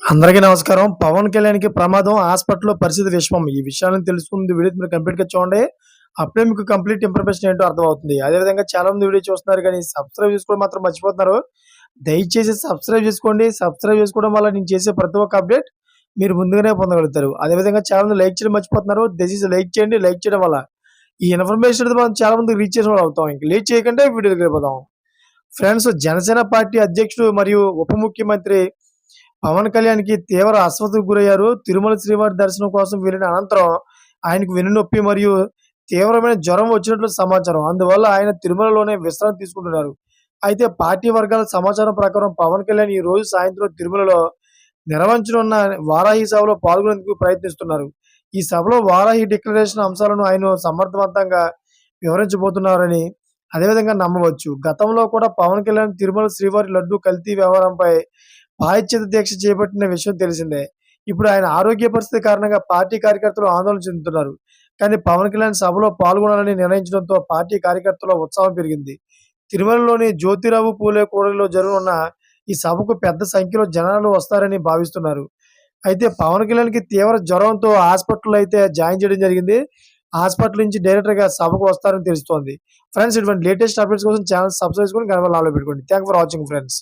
అందరికీ నమస్కారం. పవన్ కళ్యాణ్‌కి ప్రమాదం, హాస్పిటల్‌లో పరిస్థితి విషమం. ఈ విషయాలను తెలుసుకుంది వీడియో మీరు కంప్లీట్‌గా చూడండి. అప్పుడే మీకు కంప్లీట్ ఇన్ఫర్మేషన్ ఏంటో అర్థమవుతుంది. అదేవిధంగా చాలామంది వీడియో చూస్తున్నారు కానీ సబ్స్క్రైబ్ చేసుకోవడం మాత్రం మర్చిపోతున్నారు. దయచేసి సబ్స్క్రైబ్ చేసుకోండి. సబ్స్క్రైబ్ చేసుకోవడం వల్ల నేను చేసే ప్రతి ఒక్క అప్డేట్ మీరు ముందుగానే పొందగలుగుతారు. అదేవిధంగా చాలామంది లైక్ చేయడం మర్చిపోతున్నారు. దయచేసి లైక్ చేయండి. లైక్ చేయడం వల్ల ఈ ఇన్ఫర్మేషన్ అనేది మనం చాలా మందికి రీచ్ చేసిన వాళ్ళం అవుతాం. ఇంక లేట్ చేయకుండా వీడియోలోకి వెళ్ళిపోదాం. ఫ్రెండ్స్, జనసేన పార్టీ అధ్యక్షుడు మరియు ఉప ముఖ్యమంత్రి పవన్ కళ్యాణ్‌కి తీవ్ర అస్వస్థతకు గురయ్యారు. తిరుమల శ్రీవారి దర్శనం కోసం వెళ్ళిన అనంతరం ఆయనకు వెన్నునొప్పి మరియు తీవ్రమైన జ్వరం వచ్చినట్లు సమాచారం. అందువల్ల ఆయన తిరుమలలోనే విశ్రాంతి తీసుకుంటున్నారు. అయితే పార్టీ వర్గాల సమాచారం ప్రకారం పవన్ కళ్యాణ్ ఈ రోజు సాయంత్రం తిరుమలలో నిర్వహించనున్న వారాహి సభలో పాల్గొనేందుకు ప్రయత్నిస్తున్నారు. ఈ సభలో వారాహి డిక్లరేషన్ అంశాలను ఆయన సమర్థవంతంగా వివరించబోతున్నారని అదేవిధంగా నమ్మవచ్చు. గతంలో కూడా పవన్ కళ్యాణ్ తిరుమల శ్రీవారి లడ్డూ కల్తీ వ్యవహారంపై పారిచ్యుత దీక్ష చేపట్టిన విషయం తెలిసిందే. ఇప్పుడు ఆయన ఆరోగ్య పరిస్థితి కారణంగా పార్టీ కార్యకర్తలు ఆందోళన చెందుతున్నారు. కానీ పవన్ కళ్యాణ్ సభలో పాల్గొనాలని నిర్ణయించడంతో పార్టీ కార్యకర్తల్లో ఉత్సాహం పెరిగింది. తిరుమలలోని జ్యోతిరావు పూలే కూడలిలో జరగనున్న ఈ సభకు పెద్ద సంఖ్యలో జనాలు వస్తారని భావిస్తున్నారు. అయితే పవన్ కళ్యాణ్‌కి తీవ్ర జ్వరంతో హాస్పిటల్‌లో అయితే జాయిన్ చేయడం జరిగింది. హాస్పిటల్ నుంచి డైరెక్ట్‌గా సభకు వస్తారని తెలుస్తోంది. ఫ్రెండ్స్, ఇటువంటి లేటెస్ట్ అప్డేట్స్ కోసం ఛానెల్ సబ్స్క్రైబ్ చేసుకొని గంట పైన ఆల్ పెట్టుకోండి. Thanks for watching friends.